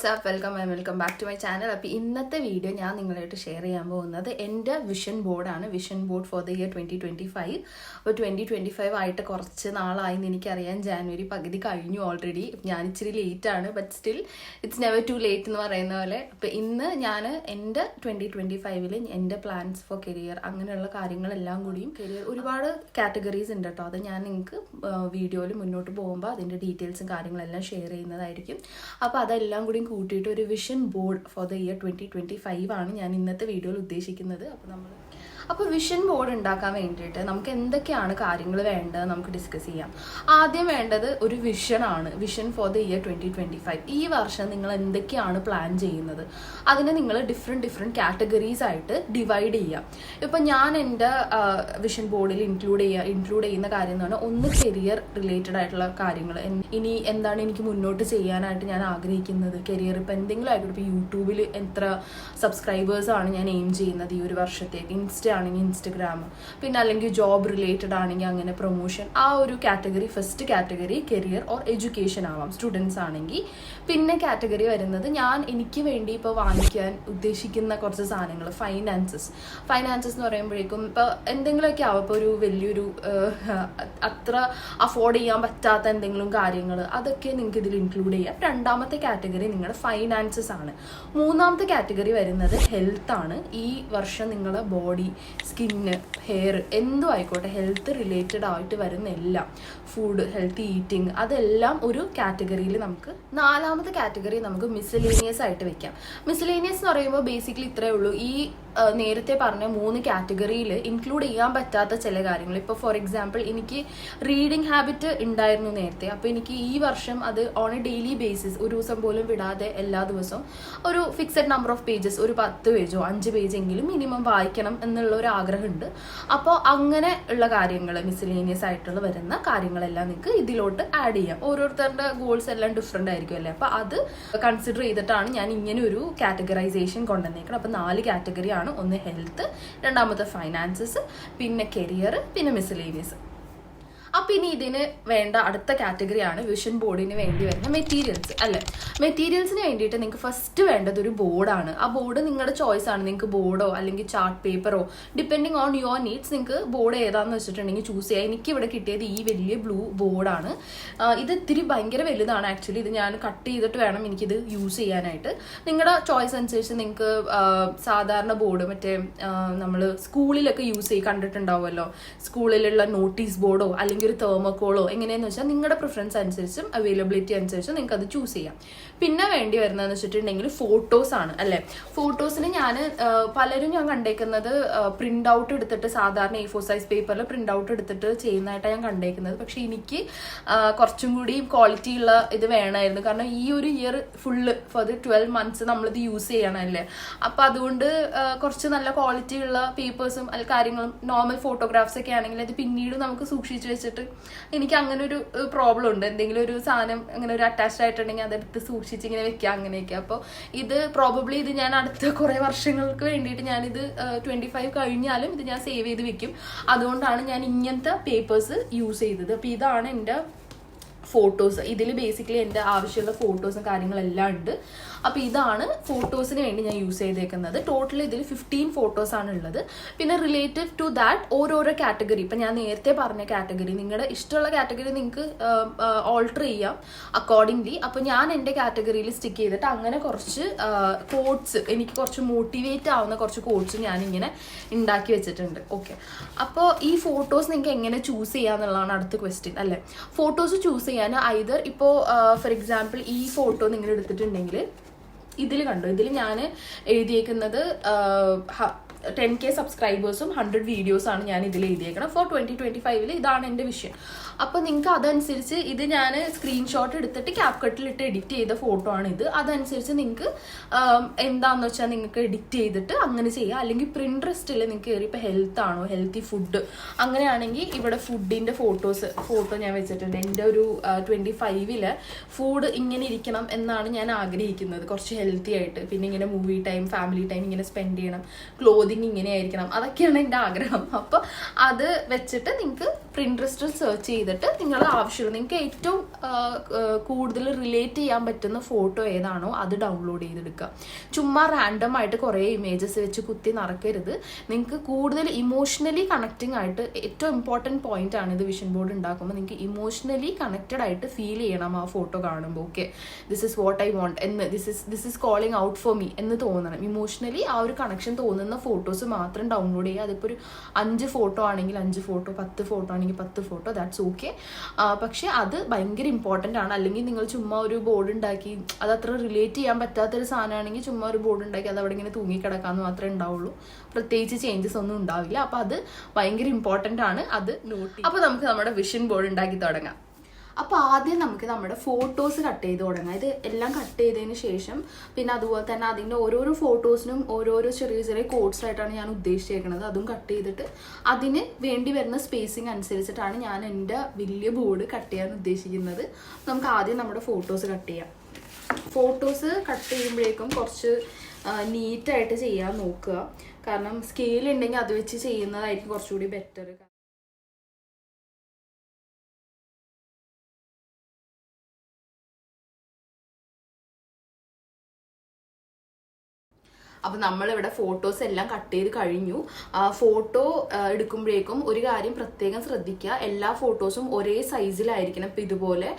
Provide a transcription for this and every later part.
WhatsApp welcome back to my channel. അപ്പോൾ ഇന്നത്തെ video ഞാൻ നിങ്ങളായിട്ട് ഷെയർ ചെയ്യാൻ പോകുന്നത് എൻ്റെ വിഷൻ ബോർഡാണ്. Vision board for the year 2025. അപ്പോൾ 2025 ആയിട്ട് കുറച്ച് നാളായെന്ന് എനിക്കറിയാം. ജാനുവരി പകുതി കഴിഞ്ഞു ഓൾറെഡി. ഞാൻ ഇച്ചിരി ലേറ്റാണ്, but still it's never too late എന്ന് പറയുന്ന പോലെ. അപ്പോൾ ഇന്ന് ഞാൻ എൻ്റെ 2025 എൻ്റെ പ്ലാൻസ് ഫോർ കരിയർ അങ്ങനെയുള്ള കാര്യങ്ങളെല്ലാം കൂടിയും കരിയർ ഒരുപാട് കാറ്റഗറീസ് ഉണ്ട് കേട്ടോ. അത് ഞാൻ നിങ്ങൾക്ക് വീഡിയോയിൽ മുന്നോട്ട് പോകുമ്പോൾ അതിൻ്റെ ഡീറ്റെയിൽസും കാര്യങ്ങളെല്ലാം ഷെയർ ചെയ്യുന്നതായിരിക്കും. അപ്പോൾ അതെല്ലാം കൂടി കൂട്ടിയിട്ട് ഒരു vision board for the year 2025 ആണ് ഞാൻ ഇന്നത്തെ വീഡിയോയിൽ ഉദ്ദേശിക്കുന്നത്. അപ്പോൾ വിഷൻ ബോർഡ് ഉണ്ടാക്കാൻ വേണ്ടിയിട്ട് നമുക്ക് എന്തൊക്കെയാണ് കാര്യങ്ങൾ വേണ്ടത് നമുക്ക് ഡിസ്കസ് ചെയ്യാം. ആദ്യം വേണ്ടത് ഒരു വിഷനാണ്. Vision for the year 2025. ഈ വർഷം നിങ്ങൾ എന്തൊക്കെയാണ് പ്ലാൻ ചെയ്യുന്നത് അതിനെ നിങ്ങൾ ഡിഫറെൻറ്റ് കാറ്റഗറീസ് ആയിട്ട് ഡിവൈഡ് ചെയ്യാം. ഇപ്പം ഞാൻ എൻ്റെ വിഷൻ ബോർഡിൽ ഇൻക്ലൂഡ് ചെയ്യുന്ന കാര്യം എന്ന് പറഞ്ഞാൽ ഒന്ന് കരിയർ റിലേറ്റഡ് ആയിട്ടുള്ള കാര്യങ്ങൾ. ഇനി എന്താണ് എനിക്ക് മുന്നോട്ട് ചെയ്യാനായിട്ട് ഞാൻ ആഗ്രഹിക്കുന്നത് കരിയർ. ഇപ്പം എന്തെങ്കിലും ആയിക്കോട്ടെ. ഇപ്പോൾ യൂട്യൂബിൽ എത്ര സബ്സ്ക്രൈബേഴ്സാണ് ഞാൻ എയിം ചെയ്യുന്നത് ഈ ഒരു വർഷത്തേക്ക്. ഇൻസ്റ്റ ആണെങ്കിൽ ഇൻസ്റ്റഗ്രാം, പിന്നെ അല്ലെങ്കിൽ ജോബ് റിലേറ്റഡ് ആണെങ്കിൽ അങ്ങനെ പ്രൊമോഷൻ. ആ ഒരു category first category career or education ആവാം സ്റ്റുഡൻസ് ആണെങ്കിൽ. പിന്നെ കാറ്റഗറി വരുന്നത് എനിക്ക് വേണ്ടി ഇപ്പോൾ വാങ്ങിക്കാൻ ഉദ്ദേശിക്കുന്ന കുറച്ച് സാധനങ്ങൾ. ഫൈനാൻസസ് എന്ന് പറയുമ്പോഴേക്കും ഇപ്പോൾ എന്തെങ്കിലുമൊക്കെ ആവും. ഇപ്പോൾ ഒരു വലിയൊരു അത്ര അഫോർഡ് ചെയ്യാൻ പറ്റാത്ത എന്തെങ്കിലും കാര്യങ്ങൾ അതൊക്കെ നിങ്ങൾക്ക് ഇതിൽ ഇൻക്ലൂഡ് ചെയ്യാം. രണ്ടാമത്തെ കാറ്റഗറി നിങ്ങളുടെ ഫൈനാൻസസ് ആണ്. മൂന്നാമത്തെ കാറ്റഗറി വരുന്നത് ഹെൽത്ത് ആണ്. ഈ വർഷം നിങ്ങളുടെ ബോഡി, സ്കിന്ന്, ഹെയർ എന്തും ആയിക്കോട്ടെ, ഹെൽത്ത് റിലേറ്റഡ് ആയിട്ട് വരുന്ന എല്ലാം, ഫുഡ്, ഹെൽത്തി ഈറ്റിംഗ്, അതെല്ലാം ഒരു കാറ്റഗറിയിൽ നമുക്ക്. നാലാമത്തെ കാറ്റഗറി നമുക്ക് മിസലേനിയസ് ആയിട്ട് വെക്കാം. മിസലേനിയസ് എന്ന് പറയുമ്പോൾ ബേസിക്കലി ഇത്രയേ ഉള്ളൂ. ഈ നേരത്തെ പറഞ്ഞ 3 കാറ്റഗറിയിൽ ഇൻക്ലൂഡ് ചെയ്യാൻ പറ്റാത്ത ചില കാര്യങ്ങൾ. ഇപ്പോൾ ഫോർ എക്സാമ്പിൾ എനിക്ക് റീഡിങ് ഹാബിറ്റ് ഉണ്ടായിരുന്നു നേരത്തെ. അപ്പോൾ എനിക്ക് ഈ വർഷം അത് ഓൺ എ ഡെയിലി ബേസിസ് ഒരു ദിവസം പോലും വിടാതെ എല്ലാ ദിവസവും ഒരു ഫിക്സഡ് നമ്പർ ഓഫ് പേജസ്, ഒരു 10 പേജോ 5 പേജെങ്കിലും മിനിമം വായിക്കണം എന്നുള്ള ഒരു ആഗ്രഹമുണ്ട്. അപ്പോൾ അങ്ങനെ ഉള്ള കാര്യങ്ങൾ, മിസലേനിയസ് ആയിട്ടുള്ള വരുന്ന കാര്യങ്ങളെല്ലാം നിങ്ങൾക്ക് ഇതിലോട്ട് ആഡ് ചെയ്യാം. ഓരോരുത്തരുടെ ഗോൾസ് എല്ലാം ഡിഫറെൻ്റ് ആയിരിക്കും അല്ലേ. അപ്പോൾ അത് കൺസിഡർ ചെയ്തിട്ടാണ് ഞാൻ ഇങ്ങനെ ഒരു കാറ്റഗറൈസേഷൻ കൊണ്ടുവന്നേക്കുന്നത്. അപ്പോൾ 4 കാറ്റഗറിയാണ്. ഒന്ന് ഹെൽത്ത്, രണ്ടാമത്തെ ഫൈനാൻസസ്, പിന്നെ കരിയർ, പിന്നെ മിസലേനിയസ്. അപ്പം ഇനി ഇതിന് വേണ്ട അടുത്ത കാറ്റഗറിയാണ് വിഷൻ ബോർഡിന് വേണ്ടി വരുന്ന മെറ്റീരിയൽസ് അല്ലേ. മെറ്റീരിയൽസിന് വേണ്ടിയിട്ട് നിങ്ങൾക്ക് ഫസ്റ്റ് വേണ്ടത് ഒരു ബോർഡാണ്. ആ ബോർഡ് നിങ്ങളുടെ ചോയ്സ് ആണ്. നിങ്ങൾക്ക് ബോർഡോ അല്ലെങ്കിൽ ചാർട്ട് പേപ്പറോ ഡിപ്പെൻഡിങ് ഓൺ യുവർ നീഡ്സ് നിങ്ങൾക്ക് ബോർഡ് ഏതാണെന്ന് വെച്ചിട്ടുണ്ടെങ്കിൽ ചൂസ് ചെയ്യാം. എനിക്ക് ഇവിടെ കിട്ടിയത് ഈ വലിയ ബ്ലൂ ബോർഡാണ്. ഇത് ഇത്തിരി ഭയങ്കര വലുതാണ് ആക്ച്വലി. ഇത് ഞാൻ കട്ട് ചെയ്തിട്ട് വേണം എനിക്കിത് യൂസ് ചെയ്യാനായിട്ട്. നിങ്ങളുടെ ചോയ്സ് അനുസരിച്ച് നിങ്ങൾക്ക് സാധാരണ ബോർഡ് മറ്റേ നമ്മൾ സ്കൂളിലൊക്കെ കണ്ടിട്ടുണ്ടാവുമല്ലോ, സ്കൂളിലുള്ള നോട്ടീസ് ബോർഡോ അല്ലെങ്കിൽ ഒരു തെർമോക്കോളോ എങ്ങനെയാന്ന് വെച്ചാൽ നിങ്ങളുടെ പ്രിഫറൻസ് അനുസരിച്ചും അവൈലബിലിറ്റി അനുസരിച്ചും നിങ്ങൾക്ക് അത് ചൂസ് ചെയ്യാം. പിന്നെ വേണ്ടി വരുന്നതെന്ന് വെച്ചിട്ടുണ്ടെങ്കിൽ ഫോട്ടോസ് ആണ് അല്ലേ. ഫോട്ടോസിന് പലരും ഞാൻ കണ്ടേക്കുന്നത് പ്രിന്റ് ഔട്ട് എടുത്തിട്ട്, സാധാരണ A4 സൈസ് പേപ്പറിൽ പ്രിന്റ് ഔട്ട് എടുത്തിട്ട് ചെയ്യുന്നതായിട്ടാണ് ഞാൻ കണ്ടേക്കുന്നത്. പക്ഷെ എനിക്ക് കുറച്ചും കൂടി ക്വാളിറ്റി ഉള്ള ഇത് വേണമായിരുന്നു. കാരണം ഈ ഒരു year full for the 12 months നമ്മളിത് യൂസ് ചെയ്യണമല്ലേ. അപ്പൊ അതുകൊണ്ട് കുറച്ച് നല്ല ക്വാളിറ്റി ഉള്ള പേപ്പേഴ്സും കാര്യങ്ങളും നോർമൽ ഫോട്ടോഗ്രാഫ്സ് ഒക്കെ ആണെങ്കിൽ അത് പിന്നീട് നമുക്ക് സൂക്ഷിച്ചു വെച്ചിട്ട്, എനിക്ക് അങ്ങനെ ഒരു പ്രോബ്ലം ഉണ്ട്. എന്തെങ്കിലും ഒരു സാധനം അങ്ങനെ ഒരു അറ്റാച്ച്ഡ് ആയിട്ടുണ്ടെങ്കിൽ അതെടുത്ത് സൂക്ഷിച്ച് ഇങ്ങനെ വെക്കാം അങ്ങനെയൊക്കെ. അപ്പോൾ ഇത് പ്രോബബ്ലി ഇത് ഞാൻ അടുത്ത കുറേ വർഷങ്ങൾക്ക് വേണ്ടിയിട്ട് ഞാനിത് 25 കഴിഞ്ഞാലും ഇത് ഞാൻ സേവ് ചെയ്ത് വെക്കും. അതുകൊണ്ടാണ് ഞാൻ ഇങ്ങനത്തെ പേപ്പേഴ്സ് യൂസ് ചെയ്തത്. അപ്പോൾ ഇതാണ് എൻ്റെ ഫോട്ടോസ്. ഇതിൽ ബേസിക്കലി എൻ്റെ ആവശ്യമുള്ള ഫോട്ടോസും കാര്യങ്ങളെല്ലാം ഉണ്ട്. അപ്പോൾ ഇതാണ് ഫോട്ടോസിന് വേണ്ടി ഞാൻ യൂസ് ചെയ്തേക്കുന്നത്. ടോട്ടൽ ഇതിൽ 15 ഫോട്ടോസാണ് ഉള്ളത്. പിന്നെ റിലേറ്റീവ് ടു ദാറ്റ് ഓരോരോ കാറ്റഗറി, ഇപ്പം ഞാൻ നേരത്തെ പറഞ്ഞ കാറ്റഗറി, നിങ്ങളുടെ ഇഷ്ടമുള്ള കാറ്റഗറി നിങ്ങൾക്ക് ഓൾട്ടർ ചെയ്യാം അക്കോർഡിംഗ്ലി. അപ്പോൾ ഞാൻ എൻ്റെ കാറ്റഗറിയിൽ സ്റ്റിക്ക് ചെയ്തിട്ട് അങ്ങനെ കുറച്ച് കോട്ട്സ്, എനിക്ക് കുറച്ച് മോട്ടിവേറ്റ് ആവുന്ന കുറച്ച് കോട്ട്സ് ഞാനിങ്ങനെ ഉണ്ടാക്കി വെച്ചിട്ടുണ്ട്. ഓക്കെ, അപ്പോൾ ഈ ഫോട്ടോസ് നിങ്ങൾക്ക് എങ്ങനെ ചൂസ് ചെയ്യാന്നുള്ളതാണ് അടുത്ത ക്വസ്റ്റ്യൻ അല്ലേ. ഫോട്ടോസ് ചൂസ് ചെയ്യാൻ ഐദർ ഇപ്പോൾ ഫോർ എക്സാമ്പിൾ ഈ ഫോട്ടോ നിങ്ങൾ എടുത്തിട്ടുണ്ടെങ്കിൽ ഇതിൽ ഞാൻ എഴുതിയേക്കുന്നത് 10K സബ്സ്ക്രൈബേഴ്സും 100 വീഡിയോസാണ് ഞാൻ ഇതിൽ എഴുതിയേക്കണം ഫോർ 2025. ഇതാണ് എൻ്റെ വിഷയം. അപ്പോൾ നിങ്ങൾക്ക് അതനുസരിച്ച് ഇത് ഞാൻ സ്ക്രീൻഷോട്ട് എടുത്തിട്ട് ക്യാപ്കട്ടിലിട്ട് എഡിറ്റ് ചെയ്ത ഫോട്ടോ ആണ് ഇത്. അതനുസരിച്ച് നിങ്ങൾക്ക് എന്താണെന്ന് വെച്ചാൽ നിങ്ങൾക്ക് എഡിറ്റ് ചെയ്തിട്ട് അങ്ങനെ ചെയ്യാം. അല്ലെങ്കിൽ പ്രിൻട്രസ്റ്റിൽ നിങ്ങൾക്ക് കയറി ഇപ്പോൾ ഹെൽത്ത് ആണോ, ഹെൽത്തി ഫുഡ് അങ്ങനെയാണെങ്കിൽ ഇവിടെ ഫുഡിൻ്റെ ഫോട്ടോ ഞാൻ വെച്ചിട്ടുണ്ട്. എൻ്റെ ഒരു 25 ഫുഡ് ഇങ്ങനെ ഇരിക്കണം എന്നാണ് ഞാൻ ആഗ്രഹിക്കുന്നത്, കുറച്ച് ഹെൽത്തി ആയിട്ട്. പിന്നെ ഇങ്ങനെ മൂവി ടൈം, ഫാമിലി ടൈം ഇങ്ങനെ സ്പെൻഡ് ചെയ്യണം, ക്ലോതിങ് ഇങ്ങനെ ആയിരിക്കണം, അതൊക്കെയാണ് എൻ്റെ ആഗ്രഹം. അപ്പോൾ അത് വെച്ചിട്ട് നിങ്ങൾക്ക് പ്രിൻട്രസ്റ്റിൽ സെർച്ച് ചെയ്ത് ചെയ്തിട്ട് നിങ്ങളുടെ ആവശ്യമുള്ള നിങ്ങൾക്ക് ഏറ്റവും കൂടുതൽ റിലേറ്റ് ചെയ്യാൻ പറ്റുന്ന ഫോട്ടോ ഏതാണോ അത് ഡൗൺലോഡ് ചെയ്തെടുക്കുക. ചുമ്മാ റാൻഡം ആയിട്ട് കുറേ ഇമേജസ് വെച്ച് കുത്തി നടക്കരുത്. നിങ്ങൾക്ക് കൂടുതൽ ഇമോഷണലി കണക്റ്റിംഗ് ആയിട്ട് ഏറ്റവും ഇമ്പോർട്ടൻറ്റ് പോയിന്റ് ആണ് ഇത് വിഷൻ ബോർഡ് ഉണ്ടാക്കുമ്പോൾ. നിങ്ങൾക്ക് ഇമോഷണലി കണക്റ്റഡ് ആയിട്ട് ഫീൽ ചെയ്യണം ആ ഫോട്ടോ കാണുമ്പോൾ. Okay, this is what I want എന്ന്, this is calling out for me എന്ന് തോന്നണം. ഇമോഷണലി ആ ഒരു കണക്ഷൻ തോന്നുന്ന ഫോട്ടോസ് മാത്രം ഡൗൺലോഡ് ചെയ്യുക. അതിപ്പോൾ ഒരു 5 ഫോട്ടോ ആണെങ്കിൽ 5 ഫോട്ടോ, 10 ഫോട്ടോ ആണെങ്കിൽ 10 ഫോട്ടോ, ദാറ്റ്സ് ഓക്കെ. പക്ഷെ അത് ഭയങ്കര ഇമ്പോർട്ടൻ്റ് ആണ്. അല്ലെങ്കിൽ നിങ്ങൾ ചുമ്മാ ഒരു ബോർഡ് ഉണ്ടാക്കി അത് അത്ര റിലേറ്റ് ചെയ്യാൻ പറ്റാത്തൊരു സാധനമാണെങ്കിൽ ചുമ്മാ ഒരു ബോർഡ് ഉണ്ടാക്കി അത് അവിടെ ഇങ്ങനെ തൂങ്ങിക്കിടക്കാമെന്ന് മാത്രമേ ഉണ്ടാവുള്ളൂ. പ്രത്യേകിച്ച് ചേഞ്ചസ് ഒന്നും ഉണ്ടാവില്ല. അപ്പോൾ അത് ഭയങ്കര ഇമ്പോർട്ടൻ്റ് ആണ്. അത് നോട്ട്. അപ്പോൾ നമുക്ക് നമ്മുടെ വിഷൻ ബോർഡ് ഉണ്ടാക്കി തുടങ്ങാം. അപ്പോൾ ആദ്യം നമുക്ക് നമ്മുടെ ഫോട്ടോസ് കട്ട് ചെയ്ത് തുടങ്ങാം. ഇത് എല്ലാം കട്ട് ചെയ്തതിന് ശേഷം പിന്നെ അതുപോലെ തന്നെ അതിൻ്റെ ഓരോരോ ഫോട്ടോസിനും ഓരോരോ ചെറിയ ചെറിയ കോഡ്സ് ആയിട്ടാണ് ഞാൻ ഉദ്ദേശിച്ചേക്കുന്നത്. അതും കട്ട് ചെയ്തിട്ട് അതിന് വേണ്ടി വരുന്ന സ്പേസിങ് അനുസരിച്ചിട്ടാണ് ഞാൻ എൻ്റെ വലിയ ബോർഡ് കട്ട് ചെയ്യാൻ ഉദ്ദേശിക്കുന്നത്. നമുക്ക് ആദ്യം നമ്മുടെ ഫോട്ടോസ് കട്ട് ചെയ്യാം. ഫോട്ടോസ് കട്ട് ചെയ്യുമ്പോഴേക്കും കുറച്ച് നീറ്റായിട്ട് ചെയ്യാൻ നോക്കുക. കാരണം സ്കെയിൽ ഉണ്ടെങ്കിൽ അത് വെച്ച് ചെയ്യുന്നതായിരിക്കും കുറച്ചുകൂടി ബെറ്റർ. അപ്പോൾ നമ്മളിവിടെ ഫോട്ടോസ് എല്ലാം കട്ട് ചെയ്ത് കഴിഞ്ഞു. ഫോട്ടോ എടുക്കുമ്പോഴേക്കും ഒരു കാര്യം പ്രത്യേകം ശ്രദ്ധിക്കുക, എല്ലാ ഫോട്ടോസും ഒരേ സൈസിലായിരിക്കണം. ഇപ്പം ഇതുപോലെ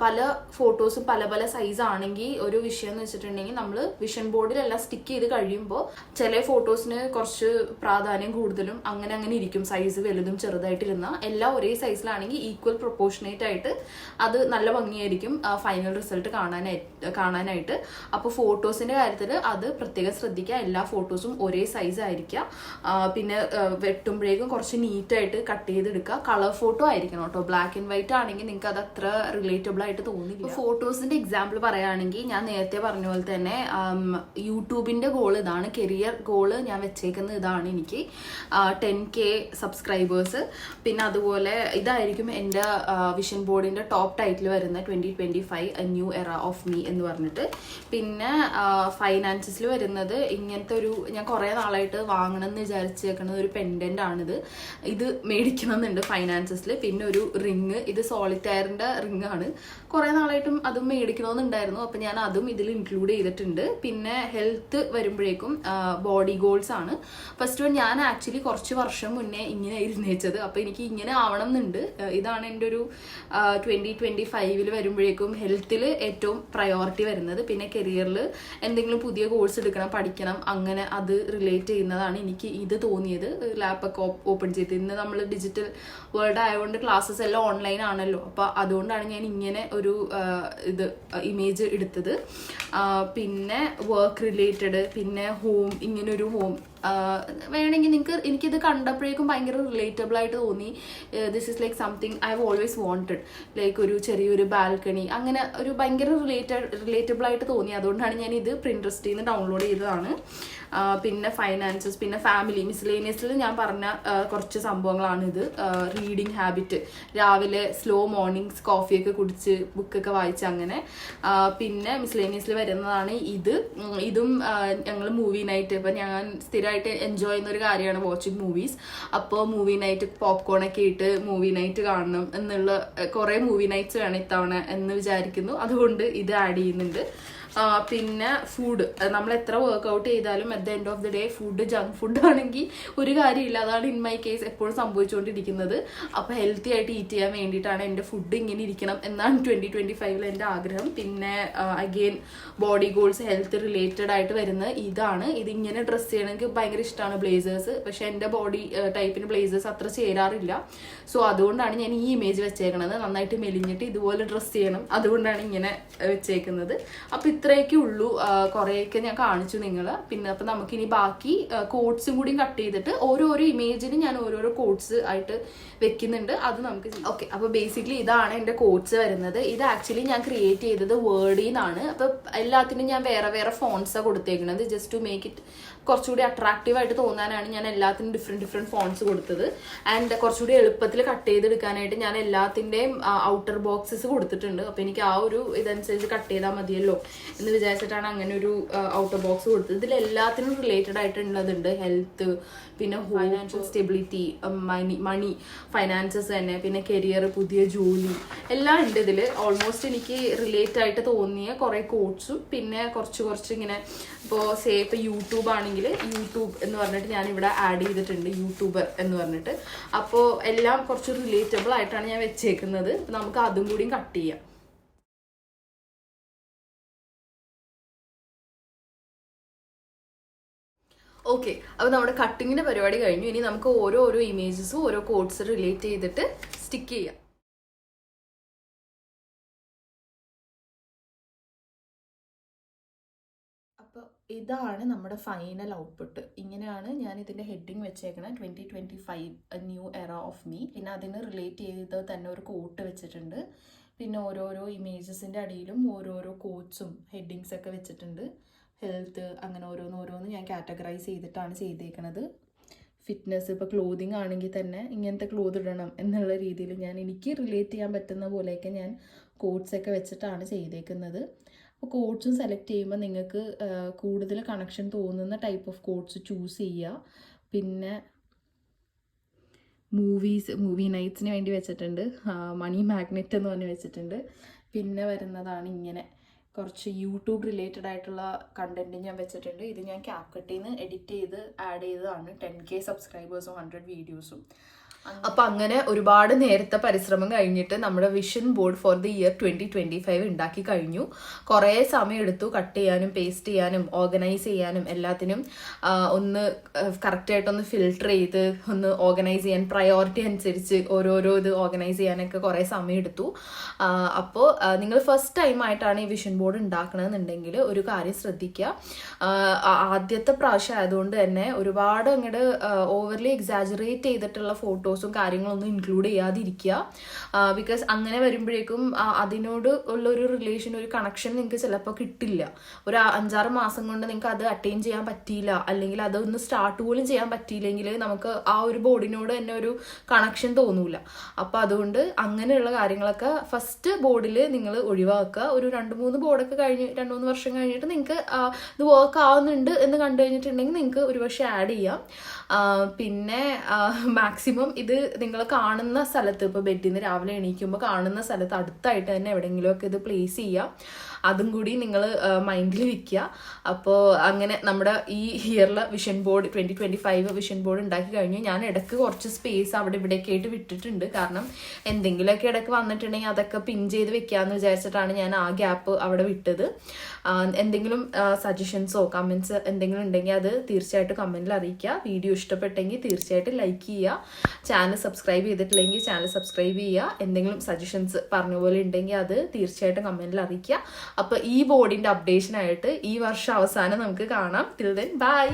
പല ഫോട്ടോസും പല പല സൈസ് ആണെങ്കിൽ ഒരു വിഷയം എന്ന് വെച്ചിട്ടുണ്ടെങ്കിൽ നമ്മൾ വിഷൻ ബോർഡിലെല്ലാം സ്റ്റിക്ക് ചെയ്ത് കഴിയുമ്പോൾ ചില ഫോട്ടോസിന് കുറച്ച് പ്രാധാന്യം കൂടുതലും അങ്ങനെ ഇരിക്കും. സൈസ് വലുതും ചെറുതായിട്ടിരുന്ന എല്ലാം ഒരേ സൈസിലാണെങ്കിൽ ഈക്വൽ പ്രൊപ്പോർഷനേറ്റ് ആയിട്ട് അത് നല്ല ഭംഗിയായിരിക്കും ഫൈനൽ റിസൾട്ട് കാണാനായിട്ട്. അപ്പോൾ ഫോട്ടോസിൻ്റെ കാര്യത്തിൽ അത് പ്രത്യേകം ശ്രദ്ധിക്കുക. എല്ലാ ഫോട്ടോസും ഒരേ സൈസ് ആയിരിക്കുക. പിന്നെ വെട്ടുമ്പോഴേക്കും കുറച്ച് നീറ്റായിട്ട് കട്ട് ചെയ്തെടുക്കുക. കളർ ഫോട്ടോ ആയിരിക്കണം കേട്ടോ. ബ്ലാക്ക് ആൻഡ് വൈറ്റ് ആണെങ്കിൽ നിങ്ങൾക്ക് അത് അത്ര റിലേറ്റബിൾ ആയിട്ട് തോന്നില്ല. ഫോട്ടോസിന്റെ എക്സാമ്പിൾ പറയുകയാണെങ്കിൽ ഞാൻ നേരത്തെ പറഞ്ഞ പോലെ തന്നെ യൂട്യൂബിന്റെ ഗോൾ ഇതാണ്, കരിയർ ഗോള് ഞാൻ വെച്ചേക്കുന്നത് ഇതാണ്. എനിക്ക് 10K സബ്സ്ക്രൈബേഴ്സ്. പിന്നെ അതുപോലെ ഇതായിരിക്കും എൻ്റെ വിഷൻ ബോർഡിന്റെ ടോപ്പ് ടൈറ്റിൽ വരുന്ന 2025 എ ന്യൂ എറ ഓഫ് മീ എന്ന് പറഞ്ഞിട്ട്. പിന്നെ ഫൈനാൻസസിൽ വരുന്നത് ഇങ്ങനത്തെ ഒരു, ഞാൻ കുറേ നാളായിട്ട് വാങ്ങണം എന്ന് വിചാരിച്ചേക്കുന്നത് ഒരു പെൻഡന്റ് ആണിത്. ഇത് മേടിക്കണം എന്നുണ്ട് ഫൈനാൻസസിൽ. പിന്നെ ഒരു റിങ്, ഇത് സോളിറ്റയറിന്റെ റിങ് ആണ്. കുറേ നാളായിട്ടും അതും മേടിക്കണമെന്നുണ്ടായിരുന്നു. അപ്പം ഞാൻ അതും ഇതിൽ ഇൻക്ലൂഡ് ചെയ്തിട്ടുണ്ട്. പിന്നെ ഹെൽത്ത് വരുമ്പോഴേക്കും ബോഡി ഗോൾസ് ആണ്. ഫസ്റ്റ് വൺ ഞാൻ ആക്ച്വലി കുറച്ച് വർഷം മുന്നേ ഇങ്ങനെ ഇരുന്നേച്ചത്. അപ്പം എനിക്ക് ഇങ്ങനെ ആവണം എന്നുണ്ട്. ഇതാണ് എൻ്റെ ഒരു 2025 വരുമ്പോഴേക്കും ഹെൽത്തിൽ ഏറ്റവും പ്രയോറിറ്റി വരുന്നത്. പിന്നെ കരിയറിൽ എന്തെങ്കിലും പുതിയ കോഴ്സ് എടുക്കണം, പഠിക്കണം, അങ്ങനെ അത് റിലേറ്റ് ചെയ്യുന്നതാണ് എനിക്ക് ഇത് തോന്നിയത്. ലാപ്പൊക്കെ ഓപ്പൺ ചെയ്ത്, ഇന്ന് നമ്മൾ ഡിജിറ്റൽ വേൾഡ് ആയതുകൊണ്ട് ക്ലാസ്സസ് എല്ലാം ഓൺലൈൻ ആണല്ലോ. അപ്പോൾ അതുകൊണ്ടാണ് ഞാൻ ഇങ്ങനെ ഒരു ഇമേജ് എടുത്തത്. പിന്നെ വർക്ക് റിലേറ്റഡ്, പിന്നെ ഹോം, ഇങ്ങനൊരു ഹോം വേണമെങ്കിൽ എനിക്കിത് കണ്ടപ്പോഴേക്കും ഭയങ്കര റിലേറ്റബിൾ ആയിട്ട് തോന്നി. This is like something I have always wanted, like ഒരു ചെറിയൊരു ബാൽക്കണി, അങ്ങനെ ഒരു ഭയങ്കര റിലേറ്റബിൾ ആയിട്ട് തോന്നി. അതുകൊണ്ടാണ് ഞാൻ ഇത് പ്രിൻട്രസ്റ്റിൽ നിന്ന് ഡൗൺലോഡ് ചെയ്തതാണ്. പിന്നെ ഫൈനാൻസസ്, പിന്നെ ഫാമിലി, മിസ്ലേനിയസിൽ ഞാൻ പറഞ്ഞ കുറച്ച് സംഭവങ്ങളാണിത്. റീഡിങ് ഹാബിറ്റ്, രാവിലെ സ്ലോ മോർണിംഗ്സ് കോഫിയൊക്കെ കുടിച്ച് ബുക്കൊക്കെ വായിച്ച് അങ്ങനെ. പിന്നെ മിസ്ലേനിയസിൽ വരുന്നതാണ് ഇതും ഞങ്ങൾ മൂവി നൈറ്റ്, ഇപ്പം ഞാൻ സ്ഥിരമായിട്ട് എൻജോയ് ചെയ്യുന്ന ഒരു കാര്യമാണ് വാച്ചിങ് മൂവീസ്. അപ്പോൾ മൂവി നൈറ്റ് പോപ്കോണൊക്കെ ഇട്ട് മൂവി നൈറ്റ് കാണണം എന്നുള്ള കുറേ മൂവി നൈറ്റ്സ് വേണം ഇത്തവണ എന്ന് വിചാരിക്കുന്നു. അതുകൊണ്ട് ഇത് ആഡ് ചെയ്യുന്നുണ്ട്. പിന്നെ ഫുഡ്, നമ്മൾ എത്ര വർക്ക്ഔട്ട് ചെയ്താലും at the end of the day food junk food ആണെങ്കിൽ ഒരു കാര്യമില്ല. അതാണ് ഇൻ മൈ കേസ് എപ്പോഴും സംഭവിച്ചുകൊണ്ടിരിക്കുന്നത്. അപ്പോൾ ഹെൽത്തി ആയിട്ട് ഈറ്റ് ചെയ്യാൻ വേണ്ടിയിട്ടാണ് എൻ്റെ ഫുഡ് ഇങ്ങനെ ഇരിക്കണം എന്നാണ് 2025 എൻ്റെ ആഗ്രഹം. പിന്നെ again body goals, health related ആയിട്ട് വരുന്നത് ഇതാണ്. ഇതിങ്ങനെ ഡ്രസ്സ് ചെയ്യണം, എനിക്ക് ഭയങ്കര ഇഷ്ടമാണ് ബ്ലേസേഴ്സ്. പക്ഷെ എൻ്റെ ബോഡി ടൈപ്പിന് ബ്ലേസേഴ്സ് അത്ര ചേരാറില്ല. സോ അതുകൊണ്ടാണ് ഞാൻ ഈ ഇമേജ് വെച്ചേക്കുന്നത്. നന്നായിട്ട് മെലിഞ്ഞിട്ട് ഇതുപോലെ ഡ്രസ്സ് ചെയ്യണം, അതുകൊണ്ടാണ് ഇങ്ങനെ വെച്ചേക്കുന്നത്. അപ്പോൾ ഇത്രയൊക്കെ ഉള്ളൂ. കുറേയൊക്കെ ഞാൻ കാണിച്ചു നിങ്ങൾ. പിന്നെ അപ്പം നമുക്കിനി ബാക്കി കോഡ്സും കൂടി കട്ട് ചെയ്തിട്ട് ഓരോരോ ഇമേജിന് ഞാൻ ഓരോരോ കോഡ്സ് ആയിട്ട് വെക്കുന്നുണ്ട്. അത് നമുക്ക് ഓക്കെ. അപ്പോൾ ബേസിക്കലി ഇതാണ് എൻ്റെ കോഡ്സ് വരുന്നത്. ഇത് ആക്ച്വലി ഞാൻ ക്രിയേറ്റ് ചെയ്തത് വേർഡിൽ നിന്നാണ്. അപ്പം എല്ലാത്തിനും ഞാൻ വേറെ വേറെ ഫോൺസാണ് കൊടുത്തേക്കുന്നത്, ജസ്റ്റ് ടു മേക്ക് ഇറ്റ് കുറച്ചുകൂടി അട്രാക്റ്റീവായിട്ട് തോന്നാനാണ് ഞാൻ എല്ലാത്തിനും ഡിഫറെൻറ്റ് ഫോൺസ് കൊടുത്തത്. ആൻഡ് കുറച്ചുകൂടി എളുപ്പത്തിൽ കട്ട് ചെയ്തെടുക്കാനായിട്ട് ഞാൻ എല്ലാത്തിൻ്റെയും ഔട്ടർ ബോക്സസ് കൊടുത്തിട്ടുണ്ട്. അപ്പോൾ എനിക്ക് ആ ഒരു ഇതനുസരിച്ച് കട്ട് ചെയ്താൽ മതിയല്ലോ എന്ന് വിചാരിച്ചിട്ടാണ് അങ്ങനെ ഒരു ഔട്ടർ ബോക്സ് കൊടുത്തത്. ഇതിൽ എല്ലാത്തിനും റിലേറ്റഡ് ആയിട്ടുള്ളതുണ്ട്. ഹെൽത്ത്, പിന്നെ ഫൈനാൻഷ്യൽ സ്റ്റെബിലിറ്റി, മണി, ഫൈനാൻസസ് തന്നെ, പിന്നെ കരിയർ, പുതിയ ജോലി എല്ലാം ഉണ്ട് ഇതിൽ. ഓൾമോസ്റ്റ് എനിക്ക് റിലേറ്റ് ആയിട്ട് തോന്നിയ കുറേ കോട്സും പിന്നെ കുറച്ച് ഇങ്ങനെ ഇപ്പോൾ ഇപ്പോൾ യൂട്യൂബ് ആണെങ്കിൽ യൂട്യൂബ് എന്ന് പറഞ്ഞിട്ട് ഞാനിവിടെ ആഡ് ചെയ്തിട്ടുണ്ട്, യൂട്യൂബർ എന്ന് പറഞ്ഞിട്ട്. അപ്പോൾ എല്ലാം കുറച്ച് റിലേറ്റബിൾ ആയിട്ടാണ് ഞാൻ വെച്ചേക്കുന്നത്. നമുക്ക് അതും കൂടിയും കട്ട് ചെയ്യാം. ഓക്കെ, അപ്പോൾ നമ്മുടെ കട്ടിങ്ങിൻ്റെ പരിപാടി കഴിഞ്ഞു. ഇനി നമുക്ക് ഓരോ ഇമേജസും ഓരോ കോഡ്സ് റിലേറ്റ് ചെയ്തിട്ട് സ്റ്റിക്ക് ചെയ്യാം. അപ്പോൾ ഇതാണ് നമ്മുടെ ഫൈനൽ ഔട്ട്പുട്ട്. ഇങ്ങനെയാണ് ഞാൻ ഇതിൻ്റെ ഹെഡിങ് വെച്ചേക്കുന്നത്, 2025 ന്യൂ എറ ഓഫ് മീ. പിന്നെ അതിന് റിലേറ്റ് ചെയ്ത് തന്നെ ഒരു കോട്ട് വെച്ചിട്ടുണ്ട്. പിന്നെ ഓരോരോ ഇമേജസിൻ്റെ അടിയിലും ഓരോരോ കോട്ട്സും ഹെഡിങ്സ് ഒക്കെ വെച്ചിട്ടുണ്ട്. ഹെൽത്ത്, അങ്ങനെ ഓരോന്ന് ഞാൻ കാറ്റഗറൈസ് ചെയ്തിട്ടാണ് ചെയ്തേക്കണത്. ഫിറ്റ്നസ്, ഇപ്പോൾ ക്ലോതിങ് ആണെങ്കിൽ തന്നെ ഇങ്ങനത്തെ ക്ലോത്ത് ഇടണം എന്നുള്ള രീതിയിൽ എനിക്ക് റിലേറ്റ് ചെയ്യാൻ പറ്റുന്ന പോലെയൊക്കെ ഞാൻ കോട്ട്സൊക്കെ വെച്ചിട്ടാണ് ചെയ്തേക്കുന്നത്. അപ്പോൾ കോട്ട്സും സെലക്ട് ചെയ്യുമ്പോൾ നിങ്ങൾക്ക് കൂടുതൽ കണക്ഷൻ തോന്നുന്ന ടൈപ്പ് ഓഫ് കോട്ട്സ് ചൂസ് ചെയ്യുക. പിന്നെ മൂവി നൈറ്റ്സിന് വേണ്ടി വെച്ചിട്ടുണ്ട്, മണി മാഗ്നറ്റ് എന്ന് പറഞ്ഞ് വെച്ചിട്ടുണ്ട്. പിന്നെ വരുന്നതാണ് ഇങ്ങനെ കുറച്ച് യൂട്യൂബ് റിലേറ്റഡ് ആയിട്ടുള്ള കണ്ടന്റ് ഞാൻ വെച്ചിട്ടുണ്ട്. ഇത് ഞാൻ CapCut നിന്ന് എഡിറ്റ് ചെയ്ത് ആഡ് ചെയ്തതാണ്. 10K സബ്സ്ക്രൈബേഴ്സും 100 വീഡിയോസും. അപ്പം അങ്ങനെ ഒരുപാട് നേരത്തെ പരിശ്രമം കഴിഞ്ഞിട്ട് നമ്മുടെ vision board for the year 2025 ഉണ്ടാക്കി കഴിഞ്ഞു. കുറേ സമയം എടുത്തു കട്ട് ചെയ്യാനും പേസ്റ്റ് ചെയ്യാനും ഓർഗനൈസ് ചെയ്യാനും എല്ലാത്തിനും. ഒന്ന് കറക്റ്റായിട്ടൊന്ന് ഫിൽട്ടർ ചെയ്ത് ഒന്ന് ഓർഗനൈസ് ചെയ്യാൻ, പ്രയോറിറ്റി അനുസരിച്ച് ഓരോരോ ഇത് ഓർഗനൈസ് ചെയ്യാനൊക്കെ കുറേ സമയം എടുത്തു. അപ്പോൾ നിങ്ങൾ ഫസ്റ്റ് ടൈം ആയിട്ടാണ് ഈ വിഷൻ ബോർഡ് ഉണ്ടാക്കണമെന്നുണ്ടെങ്കിൽ ഒരു കാര്യം ശ്രദ്ധിക്കുക. ആദ്യത്തെ പ്രാവശ്യം ആയതുകൊണ്ട് തന്നെ ഒരുപാട് അങ്ങോട്ട് ഓവർലി എക്സാജറേറ്റ് ചെയ്തിട്ടുള്ള ഫോട്ടോസും കാര്യങ്ങളൊന്നും ഇൻക്ലൂഡ് ചെയ്യാതിരിക്കുക. ബിക്കോസ് അങ്ങനെ വരുമ്പോഴേക്കും അതിനോട് ഉള്ളൊരു റിലേഷൻ, ഒരു കണക്ഷൻ നിങ്ങൾക്ക് ചിലപ്പോൾ കിട്ടില്ല. ഒരു 5-6 മാസം കൊണ്ട് നിങ്ങൾക്ക് അത് അറ്റൈൻ ചെയ്യാൻ പറ്റിയില്ല, അല്ലെങ്കിൽ അതൊന്ന് സ്റ്റാർട്ട് പോലും ചെയ്യാൻ പറ്റിയില്ലെങ്കിൽ നമുക്ക് ആ ഒരു ബോർഡിനോട് തന്നെ ഒരു കണക്ഷൻ തോന്നൂല. അപ്പോൾ അതുകൊണ്ട് അങ്ങനെയുള്ള കാര്യങ്ങളൊക്കെ ഫസ്റ്റ് ബോർഡിൽ നിങ്ങൾ ഒഴിവാക്കുക. ഒരു 2-3 ബോർഡൊക്കെ കഴിഞ്ഞ് 2-3 വർഷം കഴിഞ്ഞിട്ട് നിങ്ങൾക്ക് ഇത് വർക്ക് ആവുന്നുണ്ട് എന്ന് കണ്ടു കഴിഞ്ഞിട്ടുണ്ടെങ്കിൽ നിങ്ങൾക്ക് ഒരുപക്ഷെ ആഡ് ചെയ്യാം. പിന്നെ മാക്സിമം ഇത് നിങ്ങൾ കാണുന്ന സ്ഥലത്ത്, ഇപ്പോൾ ബെഡിൽ നിന്ന് രാവിലെ എണീക്കുമ്പോൾ കാണുന്ന സ്ഥലത്ത് അടുത്തായിട്ട് തന്നെ എവിടെയെങ്കിലുമൊക്കെ ഇത് പ്ലേസ് ചെയ്യുക. അതും കൂടി നിങ്ങൾ മൈൻഡിൽ വെക്കുക. അപ്പോൾ അങ്ങനെ നമ്മുടെ ഈ ഇയറിലെ വിഷൻ ബോർഡ് 2025 വിഷൻ ബോർഡ് ഉണ്ടാക്കി കഴിഞ്ഞു. ഞാൻ ഇടയ്ക്ക് കുറച്ച് സ്പേസ് അവിടെ ഇവിടെയൊക്കെ ആയിട്ട് വിട്ടിട്ടുണ്ട്. കാരണം എന്തെങ്കിലുമൊക്കെ ഇടയ്ക്ക് വന്നിട്ടുണ്ടെങ്കിൽ അതൊക്കെ പിൻ ചെയ്ത് വെക്കാമെന്ന് വിചാരിച്ചിട്ടാണ് ഞാൻ ആ ഗ്യാപ്പ് അവിടെ വിട്ടത്. എന്തെങ്കിലും സജഷൻസോ കമൻസ് എന്തെങ്കിലും ഉണ്ടെങ്കിൽ അത് തീർച്ചയായിട്ടും കമൻറ്റിൽ അറിയിക്കുക. വീഡിയോ ഇഷ്ടപ്പെട്ടെങ്കിൽ തീർച്ചയായിട്ടും ലൈക്ക് ചെയ്യുക. ചാനൽ സബ്സ്ക്രൈബ് ചെയ്തിട്ടില്ലെങ്കിൽ ചാനൽ സബ്സ്ക്രൈബ് ചെയ്യുക. എന്തെങ്കിലും സജഷൻസ് പറഞ്ഞ പോലെ ഉണ്ടെങ്കിൽ അത് തീർച്ചയായിട്ടും കമൻറ്റിൽ അറിയിക്കുക. അപ്പോൾ ഈ ബോർഡിൻ്റെ അപ്ഡേഷനായിട്ട് ഈ വർഷം അവസാനം നമുക്ക് കാണാം. Till then bye.